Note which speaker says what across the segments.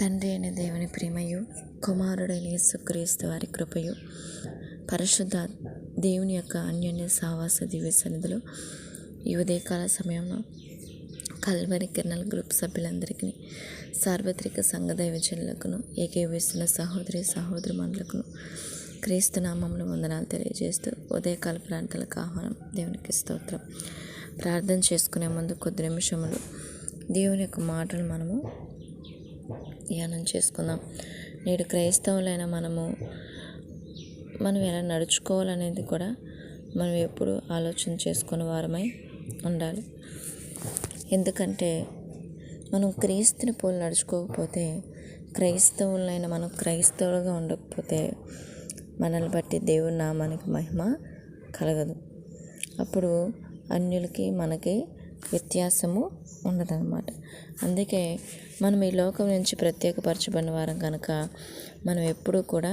Speaker 1: తండ్రి అయిన దేవుని ప్రేమయు, కుమారుడైన యేసుక్రీస్తు వారి కృపయు, పరిశుద్ధ దేవుని యొక్క అన్యోన్య సావాస దివ్య సన్నిధిలో ఈ ఉదయకాల సమయంలో కల్వరి కిరణాల గ్రూప్ సభ్యులందరికీ, సార్వత్రిక సంఘ దైవజనులకును, ఏకీభవిస్తున్న సహోదరి మండలకును క్రీస్తు నామములో వందనాలు తెలియజేస్తూ ఉదయకాల ప్రార్థనలకు ఆహ్వానం. దేవునికి స్తోత్రం. ప్రార్థన చేసుకునే ముందు కొద్ది నిమిషములు దేవుని యొక్క మాటలు మనము ధ్యానం చేసుకుందాం. నేడు క్రైస్తవులైన మనం ఎలా నడుచుకోవాలనేది కూడా మనం ఎప్పుడు ఆలోచన చేసుకునే వారమై ఉండాలి. ఎందుకంటే మనం క్రీస్తుని పోలి నడుచుకోకపోతే, క్రైస్తవులైన మనం క్రైస్తవులుగా ఉండకపోతే మనల్ని బట్టి దేవుని నామానికి మహిమ కలగదు. అప్పుడు అన్యులకి మనకి వ్యత్యాసము ఉండదన్నమాట. అందుకే మనం ఈ లోకం నుంచి ప్రత్యేకపరచబడిన వారం కనుక మనం ఎప్పుడూ కూడా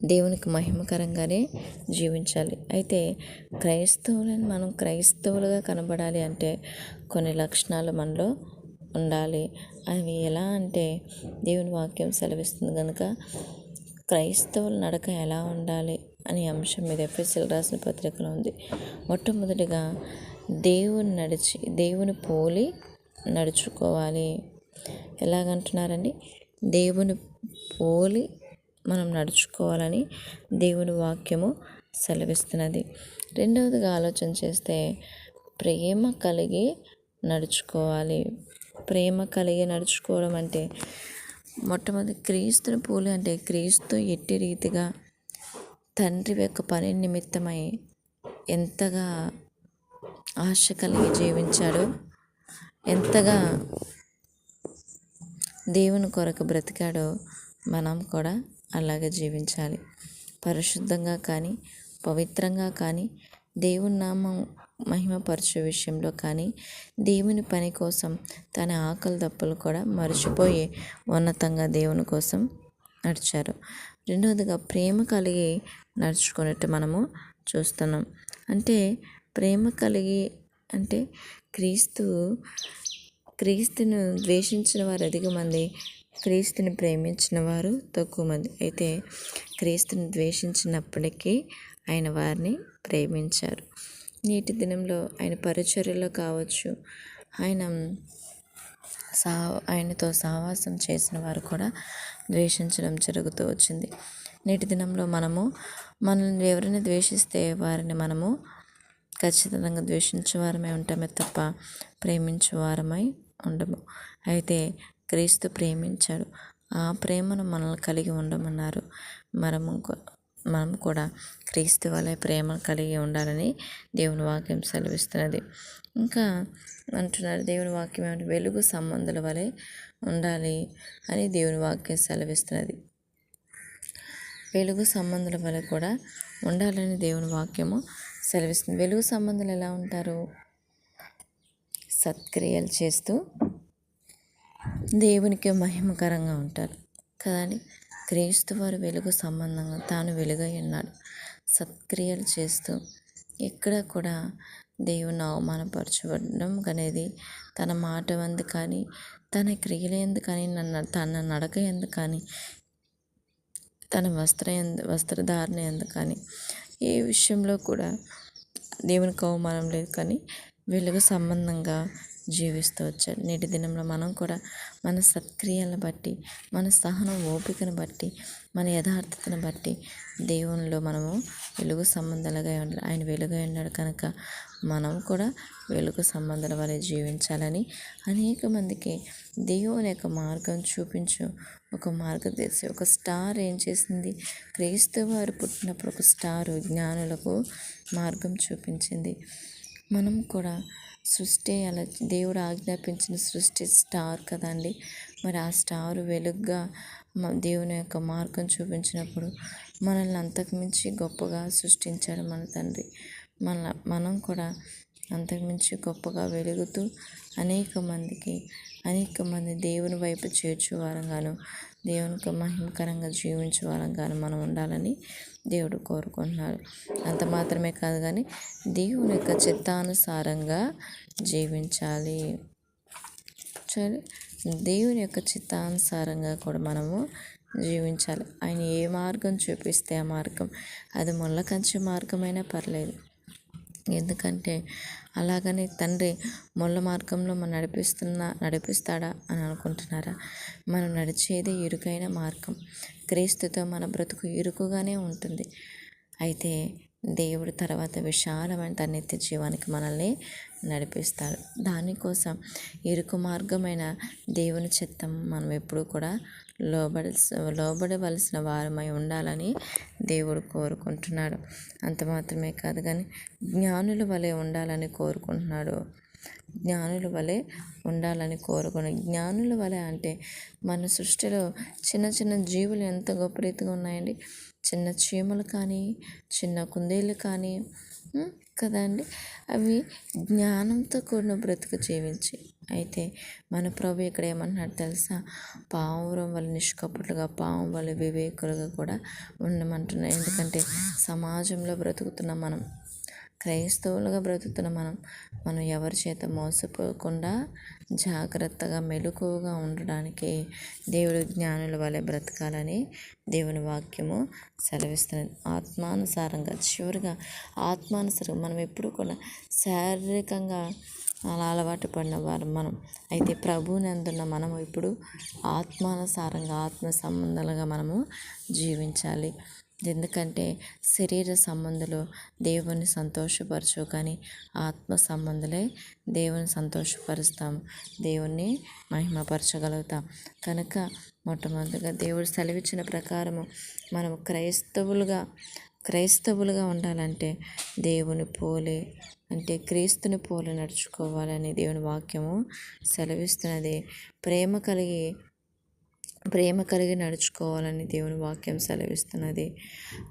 Speaker 1: దేవునికి మహిమకరంగానే జీవించాలి. అయితే క్రైస్తవులని మనం క్రైస్తవులుగా కనబడాలి అంటే కొన్ని లక్షణాలు మనలో ఉండాలి. అవి ఎలా అంటే దేవుని వాక్యం సెలవిస్తుంది కనుక క్రైస్తవుల నడక ఎలా ఉండాలి అనే అంశం మీద ఎఫెసీయులకు రాసిన పత్రికలో ఉంది. మొట్టమొదటిగా దేవుని పోలి నడుచుకోవాలి. ఎలాగంటున్నారండి? దేవుని పోలి మనం నడుచుకోవాలని దేవుని వాక్యము సెలవిస్తున్నది. రెండవదిగా ఆలోచన చేస్తే ప్రేమ కలిగి నడుచుకోవాలి. ప్రేమ కలిగి నడుచుకోవడం అంటే మొట్టమొదటి క్రీస్తుని పోలి అంటే క్రీస్తు ఎట్టి రీతిగా తండ్రి యొక్క పని నిమిత్తమై ఎంతగా ఆశ కలిగి జీవించాడో, ఎంతగా దేవుని కొరకు బ్రతికాడో మనం కూడా అలాగే జీవించాలి. పరిశుద్ధంగా కానీ, పవిత్రంగా కానీ, దేవుని నామం మహిమపరచే విషయంలో కానీ, దేవుని పని కోసం తన ఆకలి దప్పులు కూడా మర్చిపోయి ఉన్నతంగా దేవుని కోసం నడిచారు. రెండవదిగా ప్రేమ కలిగి నడుచుకున్నట్టు మనము చూస్తున్నాం. అంటే ప్రేమ కలిగి అంటే క్రీస్తును ద్వేషించిన వారు అధిక మంది, క్రీస్తుని ప్రేమించిన వారు తక్కువ మంది. అయితే క్రీస్తుని ద్వేషించినప్పటికీ ఆయన వారిని ప్రేమించారు. నేటి దినంలో ఆయన పరిచర్యలో కావచ్చు, ఆయనతో సహవాసం చేసిన వారు కూడా ద్వేషించడం జరుగుతూ వచ్చింది. నేటి దినంలో మనల్ని ఎవరైనా ద్వేషిస్తే వారిని మనము ఖచ్చితంగా ద్వేషించే వారమై ఉంటామే తప్ప ప్రేమించే వారమై ఉండము. అయితే క్రీస్తు ప్రేమించాడు. ఆ ప్రేమను మనల్ని కలిగి ఉండమన్నారు. మనం కూడా క్రీస్తు వలె ప్రేమ కలిగి ఉండాలని దేవుని వాక్యం సెలవిస్తున్నది. ఇంకా అంటున్నారు దేవుని వాక్యం ఏమంటే వెలుగు సంబంధుల వలె ఉండాలి అని దేవుని వాక్యం సెలవిస్తున్నది. వెలుగు సంబంధుల వలె కూడా ఉండాలని దేవుని వాక్యము సెలవిస్తుంది. వెలుగు సంబంధులు ఎలా ఉంటారు? సత్క్రియలు చేస్తూ దేవునికి మహిమకరంగా ఉంటారు కదండి. క్రీస్తు వారు వెలుగు సంబంధంగా తాను వెలుగై ఉన్నాడు. సత్క్రియలు చేస్తూ ఎక్కడ కూడా దేవుని అవమానపరచబడడం అనేది తన మాట ఎందు కానీ, తన క్రియలు ఎందు కానీ, తన నడక ఎందు కానీ, తన వస్త్రధారణ ఎందు కానీ ఏ విషయంలో కూడా దేవునికి అవమానం లేదు. కానీ వెలుగు సంబంధంగా జీవిస్తూ వచ్చాడు. నేటి దినంలో మనం కూడా మన సత్క్రియలను బట్టి, మన సహనం ఓపికను బట్టి, మన యథార్థతను బట్టి దేవునిలో మనము వెలుగు సంబంధాలుగా ఉండాలి. ఆయన వెలుగై ఉన్నాడు కనుక మనం కూడా వెలుగు సంబంధాల వలె జీవించాలని అనేక మందికి దేవుని యొక్క మార్గం చూపించు ఒక మార్గదర్శి, ఒక స్టార్ ఏం చేసింది? క్రీస్తు వారు పుట్టినప్పుడు ఒక స్టారు జ్ఞానులకు మార్గం చూపించింది. మనం కూడా సృష్టి అలా దేవుడు ఆజ్ఞాపించిన సృష్టి స్టార్ కదండి. మరి ఆ స్టారు వెలుగుగా దేవుని యొక్క మార్గం చూపించినప్పుడు మనల్ని అంతకుమించి గొప్పగా సృష్టించాడు మన తండ్రి. మనం కూడా అంతకుమించి గొప్పగా వెలుగుతూ అనేక మంది దేవుని వైపు చేర్చువారంగాను, దేవునికి మహిమకరంగా జీవించేవారంగాను మనం ఉండాలని దేవుడు కోరుకుంటున్నాడు. అంత మాత్రమే కాదు కానీ దేవుని యొక్క చిత్తానుసారంగా జీవించాలి. సరే, దేవుని యొక్క చిత్తానుసారంగా కూడా మనము జీవించాలి. ఆయన ఏ మార్గం చూపిస్తే ఆ మార్గం, అది ముళ్ళ కంచె మార్గమైనా పర్లేదు. ఎందుకంటే అలాగని తండ్రి ముళ్ళ మార్గంలో మనం నడిపిస్తాడా అని అనుకుంటున్నారా? మనం నడిచేది ఇరుకైన మార్గం. క్రీస్తుతో మన బ్రతుకు ఇరుకుగానే ఉంటుంది. అయితే దేవుడు తర్వాత విశాలమైన తన నిత్య జీవానికి మనల్ని నడిపిస్తాడు. దానికోసం ఇరుకు మార్గమైన దేవుని చిత్తం మనం ఎప్పుడూ కూడా లోబడవలసిన వారమై ఉండాలని దేవుడు కోరుకుంటున్నాడు. అంత మాత్రమే కాదు కానీ జ్ఞానుల వలె ఉండాలని కోరుకుంటున్నాడు. జ్ఞానుల వలె జ్ఞానుల వలె అంటే మన సృష్టిలో చిన్న చిన్న జీవులు ఎంత గొప్ప రీతిగా ఉన్నాయండి. చిన్న చీమలు కానీ, చిన్న కుందేళ్ళు కానీ కదండి, అవి జ్ఞానంతో కూడిన బ్రతుకు జీవించి. అయితే మన ప్రభు ఇక్కడ ఏమంటున్నాడు తెలుసా? పావురం వల్ల నిష్కపటులుగా, పాము వల్ల వివేకులుగా కూడా ఉండమంటున్నాడు. ఎందుకంటే సమాజంలో బ్రతుకుతున్న మనం, క్రైస్తవులుగా బ్రతుకుతున్న మనం ఎవరి చేత మోసపోకుండా జాగ్రత్తగా మెలకువగా ఉండడానికి దేవుడు జ్ఞానుల వలె బ్రతకాలని దేవుని వాక్యము సెలవిస్తున్నది. ఆత్మానుసారంగా, చివరిగా ఆత్మానుసారంగా మనం ఎప్పుడు కూడా శారీరకంగా అలా అలవాటు పడిన వారు మనం. అయితే ప్రభువుని అందున్న మనము ఇప్పుడు ఆత్మానుసారంగా, ఆత్మ సంబంధాలుగా మనము జీవించాలి. ఎందుకంటే శరీర సంబంధాలు దేవుని సంతోషపరచు, కానీ ఆత్మ సంబంధులే దేవుని సంతోషపరుస్తాము, దేవుణ్ణి మహిమపరచగలుగుతాం. కనుక మొట్టమొదటిగా దేవుడు సెలవిచ్చిన ప్రకారము మనము క్రైస్తవులుగా ఉండాలంటే దేవుని పోలే, అంటే క్రీస్తుని పోలి నడుచుకోవాలని దేవుని వాక్యము సెలవిస్తున్నది. ప్రేమ కలిగి నడుచుకోవాలని దేవుని వాక్యం సెలవిస్తున్నది.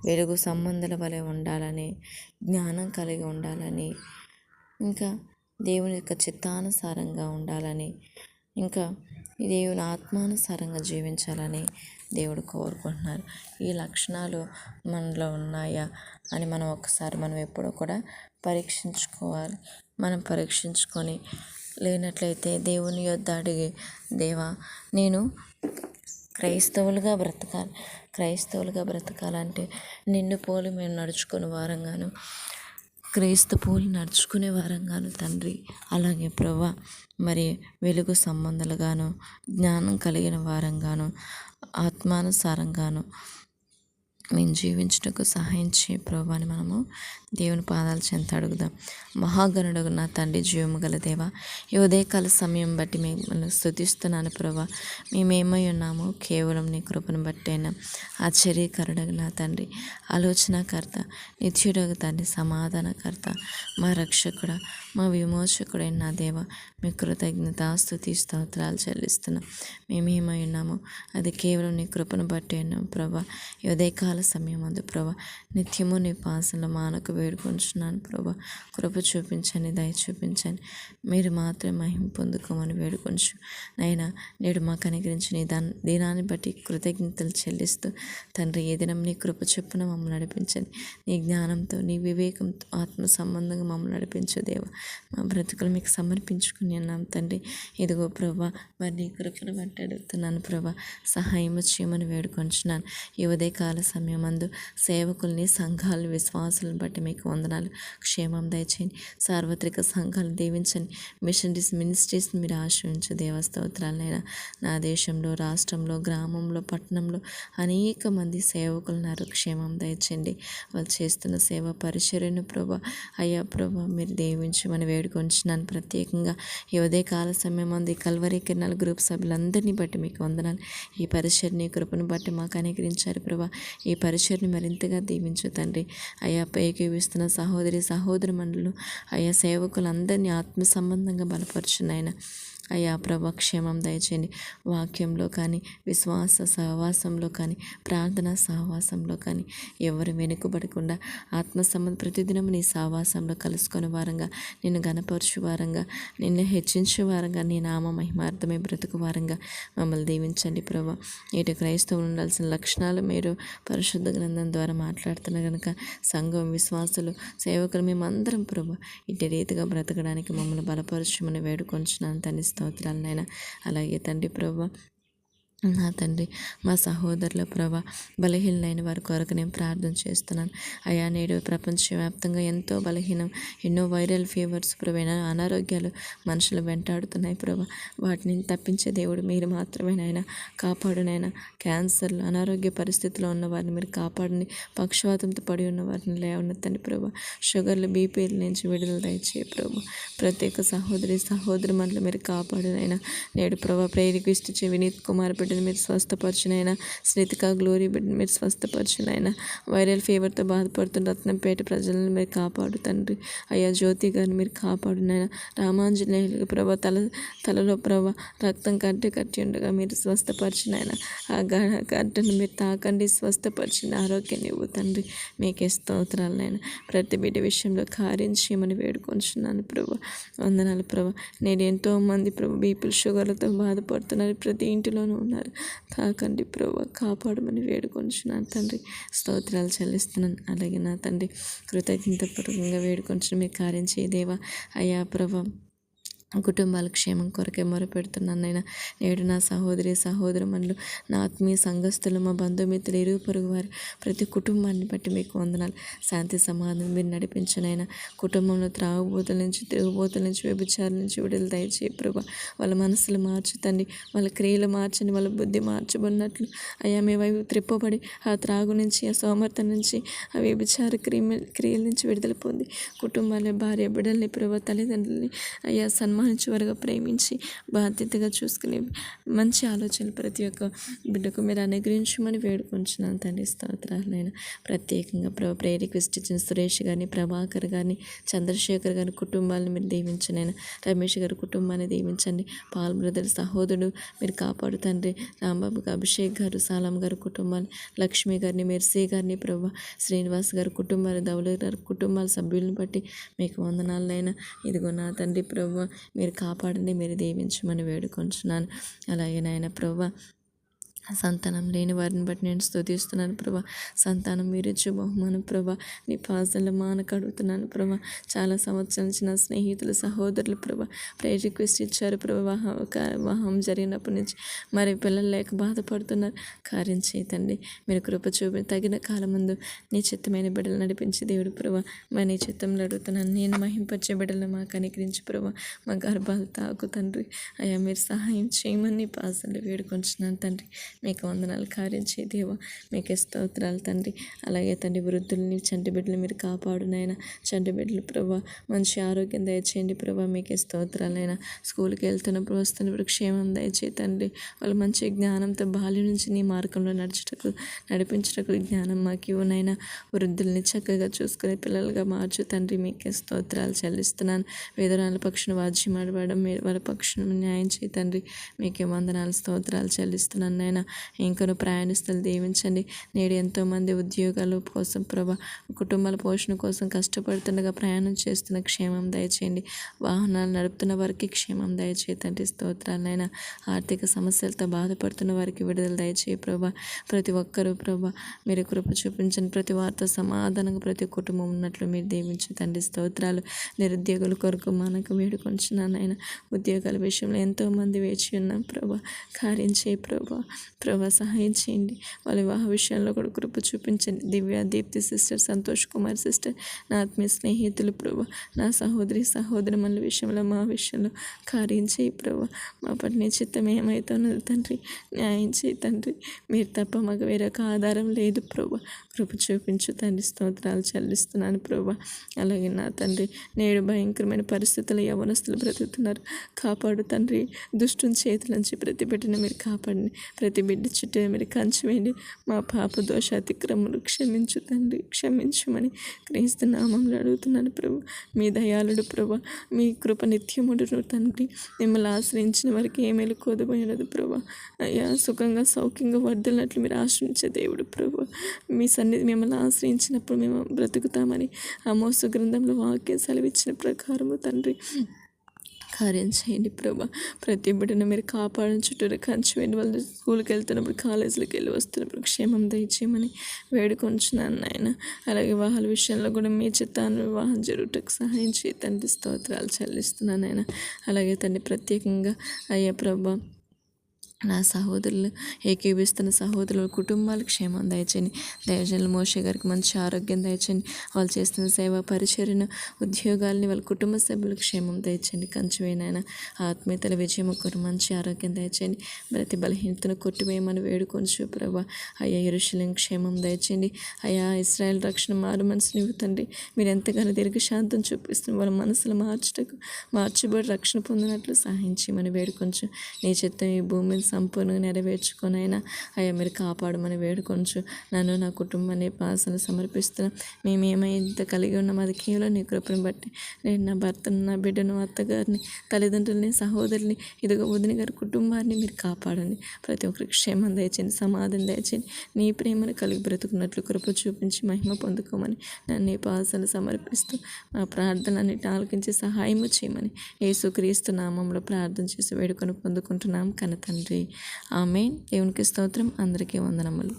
Speaker 1: వెలుగు సంబంధాల వలె ఉండాలని, జ్ఞానం కలిగి ఉండాలని, ఇంకా దేవుని యొక్క చిత్తానుసారంగా ఉండాలని, ఇంకా దేవుని ఆత్మానుసారంగా జీవించాలని దేవుడు కోరుకుంటున్నారు. ఈ లక్షణాలు మనలో ఉన్నాయా అని మనం ఎప్పుడూ కూడా పరీక్షించుకోవాలి. మనం పరీక్షించుకొని లేనట్లయితే దేవుని యొద్ద అడిగి, దేవా నేను క్రైస్తవులుగా బ్రతకాలంటే నిన్ను పోలి మేము నడుచుకునే వారంగాను, క్రీస్తు పోలి నడుచుకునే వారంగాను తండ్రి, అలాగే ప్రభా మరి వెలుగు సంబంధాలుగాను, జ్ఞానం కలిగిన వారంగాను, ఆత్మానుసారంగాను మేము జీవించుటకు సహాయం చేయ ప్రభా అని మనము దేవుని పాదాల చెంత అడుగుదాం. మహాగణుడు నా తండ్రి, జీవము గల దేవా, ఈ ఉదయకాల సమయం బట్టి మేము స్తుతిస్తున్నాను ప్రభా. మేమేమై ఉన్నామో కేవలం నీ కృపను బట్టి అయినా. ఆశ్చర్యకరుడగు నా తండ్రి, ఆలోచనకర్త, నిత్యుడగు తండ్రి, సమాధానకర్త, మా రక్షకుడ, మా విమోచకుడైన నా దేవ, మీ కృతజ్ఞత స్తుతి స్తోత్రాలు చెల్లిస్తున్నాం. మేమేమై ఉన్నామో అది కేవలం నీ కృపను బట్టి అయినాం ప్రభా. ఈ ఉదయకాల సమయం అందు ప్రభా నిత్యము నీ పాసంలో మానకు వేడుకొంచున్నాను ప్రభా. కృప చూపించండి, దయ చూపించండి, మీరు మాత్రమే మహిమ పొందుకోమని వేడుకొంచు నైనా. నేడు మాకు అనుగ్రహించిన నీ దినాన్ని బట్టి కృతజ్ఞతలు చెల్లిస్తూ తండ్రి, ఏ దినం నీ కృప చొప్పున మమ్మల్ని నడిపించండి. నీ జ్ఞానంతో, నీ వివేకంతో, ఆత్మ సంబంధంగా మమ్మల్ని నడిపించు దేవా. మా బ్రతుకులు మీకు సమర్పించుకుని అన్నాం తండ్రి. ఇదిగో ప్రభా, మరి నీ కృపను బట్టి అడుగుతున్నాను ప్రభా, సహాయం చేయమని వేడుకొంచున్నాను. ఈ ఉదయకాల సమయమందు సేవకుల్ని, సంఘాలు, విశ్వాసులను బట్టి మీకు వందనాలు. క్షేమం దయచేయండి. సార్వత్రిక సంఘాలు దీవించండి. మిషనరీస్, మినిస్ట్రీస్ని మీరు ఆశ్రయించు దేవస్తోత్రాలైనా. నా దేశంలో, రాష్ట్రంలో, గ్రామంలో, పట్టణంలో అనేక మంది సేవకులున్నారు. క్షేమం దయచేయండి. వాళ్ళు చేస్తున్న సేవ పరిచర్యను ప్రభా, అయ్యా ప్రభా మీరు దీవించమని వేడుకొంచున్నాను. ప్రత్యేకంగా ఈ ఉదయకాల సమయమందు కల్వరి కిరణాల గ్రూప్ సభ్యులందరినీ బట్టి మీకు వందనాలు. ఈ పరిచర్ని కృపను బట్టి మాకు అనుగ్రహించారు ప్రభా. ఈ పరిచర్ని మరింతగా దీవించు తండ్రి. అయ్యా ఏకీవిస్తున్న సహోదరి మండలు, అయ్యా సేవకులందరినీ ఆత్మ సంబంధంగా బలపరుచున్నాయన. అయ్యా ప్రభా క్షేమం దయచేయండి. వాక్యంలో కానీ, విశ్వాస సహవాసంలో కానీ, ప్రార్థనా సహవాసంలో కానీ ఎవరు వెనుకబడకుండా ఆత్మ సంబంధం ప్రతిదినం నీ సహవాసంలో కలుసుకునే వారంగా, నిన్ను గణపరచు వారంగా, నిన్ను హెచ్చించే వారంగా, నీ నామ మహిమార్థమే బ్రతుకు వారంగా మమ్మల్ని దీవించండి ప్రభా. ఇటు క్రైస్తవులు ఉండాల్సిన లక్షణాలు మీరు పరిశుద్ధ గ్రంథం ద్వారా మాట్లాడుతున్న కనుక సంఘం, విశ్వాసులు, సేవకులు మేమందరం ప్రభా ఇటు రీతిగా బ్రతకడానికి మమ్మల్ని బలపరచమని వేడుకొంచున్నాను తండ్రి. స్తోత్రాలు నాయన. అలాగే తండ్రి ప్రభా, నా తండ్రి మా సహోదరుల ప్రభా, బలహీనైన వారి కొరకు నేను ప్రార్థన చేస్తున్నాను అయా. నేడు ప్రపంచవ్యాప్తంగా ఎంతో బలహీనం, ఎన్నో వైరల్ ఫీవర్స్ ప్రభా, అనారోగ్యాలు మనుషులు వెంటాడుతున్నాయి ప్రభా. వాటిని తప్పించే దేవుడు మీరు మాత్రమే నాయన. కాపాడునైనా క్యాన్సర్లు, అనారోగ్య పరిస్థితిలో ఉన్న వారిని మీరు కాపాడండి. పక్షవాతంతో పడి ఉన్న వారిని లేవనెత్తండి ప్రభా. షుగర్లు, బీపీల నుంచి విడుదల దయచేయ ప్రభా. ప్రత్యేక సహోదరి మనల్ని మీరు కాపాడునైనా. నేడు ప్రభా ప్రేయర్ రిక్వెస్ట్ ఇచ్చే వినీత్ కుమార్ బిడ్డని మీరు స్వస్థపరచునైనా. స్నితిక గ్లోరీ బిడ్డని మీరు స్వస్థపరచునైనా. వైరల్ ఫీవర్తో బాధపడుతున్న రత్నంపేట ప్రజలను మీరు కాపాడు తండ్రి అయ్యా. జ్యోతి గారిని మీరు కాపాడునైనా. రామాంజనేయులు ప్రభా తలలో ప్రభా రక్తం కట్టి ఉండగా మీరు స్వస్థపరచునైనా. ఆ గడ్డను మీరు తాకండి, స్వస్థపరిచిన ఆరోగ్యాన్ని ఇవ్వు తండ్రి. మీకే స్తోత్రాలైనా. ప్రతి బిడ్డ విషయంలో కార్యం చేయమని వేడుకొంచున్నాను ప్రభా. వందనాలు ప్రభా. నేను ఎంతోమంది ప్రభా బీపీలు, షుగర్లతో బాధపడుతున్నారు, ప్రతి ఇంటిలోనూ ఉన్నారు. తాకండి ప్రభా, కాపాడమని వేడుకొంచున్నాను తండ్రి. స్తోత్రాలు చెల్లిస్తున్నాను. అలాగే నా తండ్రి కృతజ్ఞతాపూర్వకంగా వేడుకొంచున్న మీ కార్యం చేయదేవా అయ్యా ప్రభా. కుటుంబాల క్షేమం కొరకే మొరపెడుతున్నాను నాయన. నేడు నా సహోదరుమణులు, నా ఆత్మీయ సంఘస్థులు, మా బంధుమిత్రులు, ఇరుగు పొరుగు వారు ప్రతి కుటుంబాన్ని బట్టి మీకు వందనాలు. శాంతి సమాధానం మీరు నడిపించనైనా. కుటుంబంలో త్రాగుబోతుల నుంచి, తిరుగుబోతుల నుంచి, వ్యభిచారం నుంచి విడుదల దయచేయి ప్రభా. వాళ్ళ మనసులు మార్చుతండి, వాళ్ళ క్రియలు మార్చండి, వాళ్ళ బుద్ధి మార్చబడినట్లు అయ్యా మీ వైపు త్రిప్పబడి ఆ త్రాగు నుంచి, ఆ సోమర్థ నుంచి, ఆ వ్యభిచార క్రియల నుంచి విడుదల పొంది కుటుంబాల భార్య బిడ్డల్ని ప్రభా, తల్లిదండ్రులని అయ్యా సన్మానించేవారుగా ప్రేమించి బాధ్యతగా చూసుకునే మంచి ఆలోచనలు ప్రతి ఒక్క బిడ్డకు మీరు అనుగ్రహించమని వేడుకొంచున్నాను తండ్రి. స్తోత్రాలైనా. ప్రత్యేకంగా ప్రేయర్ రిక్వెస్ట్ ఇచ్చిన సురేష్ గారిని, ప్రభాకర్ గారిని, చంద్రశేఖర్ గారి కుటుంబాలను మీరు దీవించనైనా. రమేష్ గారి కుటుంబాన్ని దీవించండి. పాల్ బ్రదర్ సహోదరుడు మీరు కాపాడు తండ్రి. రాంబాబు, అభిషేక్ గారు, సాలం గారి కుటుంబాన్ని, లక్ష్మి గారిని, మెర్సీ గారిని ప్రభా, శ్రీనివాస్ గారి కుటుంబాలు, దౌలర్ గారి కుటుంబాల సభ్యులను బట్టి మీకు వందనాలైనా. ఇదిగో నా తండ్రి ప్రభా మీరు కాపాడండి, మీరు దీవించమని వేడుకొంచున్నాను. అలాగే నాయన ప్రభా సంతానం లేని వారిని బట్టి నేను స్తుతిస్తున్నాను ప్రభా. సంతానం మీరిచ్చు బహుమానం ప్రభా. నీ పాజల మానకు అడుగుతున్నాను ప్రభా. చాలా సంవత్సరాల నుంచి నా స్నేహితులు, సహోదరులు ప్రభా ప్రేయర్ రిక్వెస్ట్ ఇచ్చారు ప్రభా. వివాహం జరిగినప్పటి నుంచి మరి పిల్లలు లేక బాధపడుతున్నారు. కార్యం చేయతండి. మీరు కృప చూపి తగిన కాలం ముందు నీ చిత్తమైన బిడ్డలు నడిపించి దేవుడు ప్రభా. మరి నీ చిత్తంలో అడుగుతున్నాను. నేను మహింపరిచే బిడ్డలు మాకు అనుగ్రహించి ప్రభా. మా గర్భాలు తాకు తండ్రి అయ్యా. మీరు సహాయం చేయమని పాజలు వేడుకొంచున్నాను తండ్రి. మీకు వందనాలు. కార్యం చేయ దేవా. మీకే స్తోత్రాలు తండ్రి. అలాగే తండ్రి వృద్ధుల్ని, చంటి బిడ్డలు మీరు కాపాడునైనా. చంటి బిడ్డలు ప్రభా మంచి ఆరోగ్యం దయచేయండి ప్రభా. మీకే స్తోత్రాలైనా. స్కూల్కి వెళ్తున్నప్పుడు వస్తున్నప్పుడు క్షేమం దయచేయి తండ్రి. వాళ్ళు మంచి జ్ఞానంతో బాల్యం నుంచి నీ మార్గంలో నడిపించటకు జ్ఞానం మాకు ఇవ్వనైనా. వృద్ధుల్ని చక్కగా చూసుకునే పిల్లలుగా మార్చు తండ్రి. మీకే స్తోత్రాలు చెల్లిస్తున్నాను. వేదనాల పక్షున వాద్యం ఆడబడడం వాళ్ళ పక్షును న్యాయం చేయి తండ్రి. మీకే వందనాలు, స్తోత్రాలు చెల్లిస్తున్నాను నాయన. ఇంకను ప్రయాణిస్తులు దీవించండి. నేడు ఎంతోమంది ఉద్యోగాల కోసం ప్రభా, కుటుంబాల పోషణ కోసం కష్టపడుతుండగా ప్రయాణం చేస్తున్న క్షేమం దయచేయండి. వాహనాలు నడుపుతున్న వారికి క్షేమం దయచేయి తండ్రి. స్తోత్రాలైనా. ఆర్థిక సమస్యలతో బాధపడుతున్న వారికి విడుదల దయచేయి ప్రభా. ప్రతి ఒక్కరూ ప్రభా మీరు కృప చూపించండి. ప్రతి వార్త సమాధానంగా ప్రతి కుటుంబం ఉన్నట్లు మీరు దీవించు తండ్రి. స్తోత్రాలు. నిరుద్యోగుల కొరకు మనకు వేడుకొంచున్నాను ఆయన. ఉద్యోగాల విషయంలో ఎంతోమంది వేచి ఉన్నాం ప్రభా. కార్యం చేయి ప్రభా. సహాయం చేయండి. వాళ్ళ వివాహ విషయంలో కూడా కృప చూపించండి. దివ్య, దీప్తి సిస్టర్, సంతోష్ కుమార్ సిస్టర్, నా ఆత్మీయ స్నేహితులు ప్రభా, నా సహోదరుల విషయంలో, మా విషయంలో కార్యం చేయి ప్రభా. మా పట్ల నీ చిత్తం ఏమైతున్నది తండ్రి. న్యాయం చేయి తండ్రి. మీరు తప్ప మాకు వేరొక ఆధారం లేదు ప్రభా. కృప చూపించు తండ్రి. స్తోత్రాలు చెల్లిస్తున్నాను ప్రభా. అలాగే నా తండ్రి నేడు భయంకరమైన పరిస్థితులు యవనస్తులు బ్రతుకుతున్నారు. కాపాడు తండ్రి. దుష్టుని చేతుల నుంచి ప్రతి బిడ్డను మీరు కాపాడండి. ప్రతి బిడ్డ చుట్టూ మీరు కంచి వేయండి. మా పాప దోష అతిక్రమలు క్షమించు తండ్రి. క్షమించమని క్రీస్తు నామంలో అడుగుతున్నాను ప్రభు. మీ దయాళుడు ప్రభా. మీ కృప నిత్యముడు తండ్రి. మిమ్మల్ని ఆశ్రయించిన వారికి ఏ మేలు కోదపోయినది ప్రభా. అయ్యా సుఖంగా సౌఖ్యంగా వర్ధలినట్లు మీరు ఆశ్రయించే దేవుడు ప్రభు. మీ సన్నిధి మిమ్మల్ని ఆశ్రయించినప్పుడు మేము బ్రతుకుతామని ఆమోసు గ్రంథంలో వాక్యం సెలవిచ్చిన ప్రకారము తండ్రి కార్యం చేయండి ప్రభా. ప్రతి బిడ్డను మీరు కాపాడిన చుట్టూరు కంచి వేయండి. వాళ్ళు స్కూల్కి వెళ్తున్నప్పుడు, కాలేజీలకు వెళ్ళి వస్తున్నప్పుడు క్షేమం దయచేయమని వేడుకొంచున్నాను నాయన. అలాగే వివాహాల విషయంలో కూడా మీ చిత్తాన్ని వివాహం జరుగుటకు సహాయం చేయి తండ్రి. స్తోత్రాలు చెల్లిస్తున్నాను నాయన. అలాగే తండ్రి ప్రత్యేకంగా అయ్యా ప్రభా, నా సహోదరులు ఏకీభిస్తున్న సహోదరుల కుటుంబాలకు క్షేమం దయచేయండి. దైవజనులు మోషే గారికి మంచి ఆరోగ్యం దయచేయండి. వాళ్ళు చేస్తున్న సేవా పరిచర్యను, ఉద్యోగాల్ని, వాళ్ళ కుటుంబ సభ్యులకు క్షేమం దయచేయండి. కంచువేనైనా ఆత్మీయతల విజయం కొరకు మంచి ఆరోగ్యం దయచేయండి. ప్రతి బలహీనతను కొట్టివేయమని వేడుకొంచు ప్రభా. అయ్యా యెరూషలేం క్షేమం దయచేయండి. అయ్యా ఇశ్రాయేల్ రక్షణ మారు మనసుని ఇవ్వండి. మీరు ఎంతగానో దీర్ఘశాంతం చూపిస్తున్న వాళ్ళ మనసులు మార్చబడి రక్షణ పొందినట్లు సహాయం చేయమని వేడుకొంచు. నీ చిత్తం ఈ భూమిని సంపూర్ణంగా నెరవేర్చుకొనైనా అయ్యా మీరు కాపాడమని వేడుకొంచు. నన్ను, నా కుటుంబాన్ని పాసన సమర్పిస్తున్నాం. మేము ఏమైంత కలిగి ఉన్నాం అది కేవలం నీ కృపను బట్టి. నేను నా భర్తను, నా బిడ్డను, అత్తగారిని, తల్లిదండ్రులని, సహోదరుని, ఇదిగో వదిన గారి కుటుంబాన్ని మీరు కాపాడండి. ప్రతి ఒక్కరికి క్షేమం దయచేయండి, సమాధానం దయచేయండి. నీ ప్రేమను కలిగి బ్రతుకున్నట్లు కృప చూపించి మహిమ పొందుకోమని నన్ను నీ పాసన సమర్పిస్తూ మా ప్రార్థనలన్నిటిని ఆలకించి సహాయము చేయమని యేసుక్రీస్తు నామంలో ప్రార్థన చేసి వేడుకొని పొందుకుంటున్నాం కన్న తండ్రి. ఆమేన్. దేవునికి స్తోత్రం. అందరికీ వందనములు.